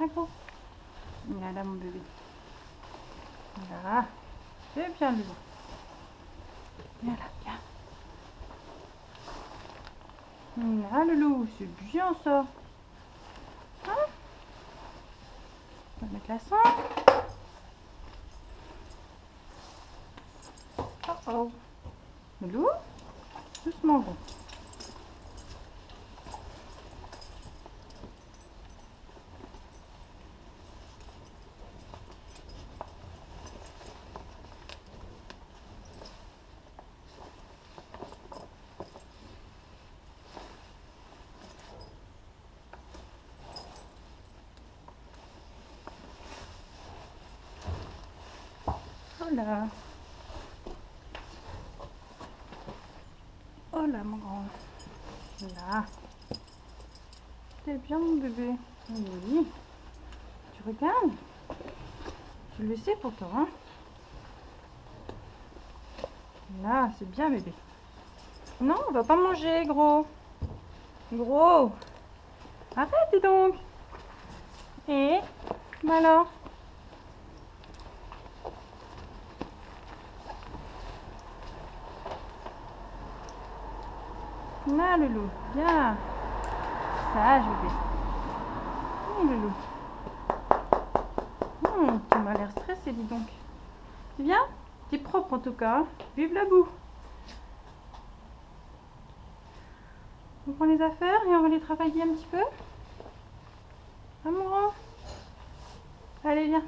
Viens, gros. Viens là, mon bébé. Là. C'est bien, le loup. Viens là, viens. Là, le loup, c'est bien ça. Hein? On va mettre la cendre. Oh oh. Le loup, doucement, gros. Voilà. Oh là, mon grand. Là. C'est bien, mon bébé. Oui. Tu regardes? Tu le sais pourtant, hein? Là, c'est bien, bébé. Non, on va pas manger, gros. Gros. Arrête, dis donc. Et? Bah alors? Là, le loup. Bien. Sage, bébé. Le loup. Tu m'as l'air stressé, dis donc. C'est bien? T'es propre en tout cas. Hein. Vive la boue. On prend les affaires et on va les travailler un petit peu. Ah mon grand. Allez, viens.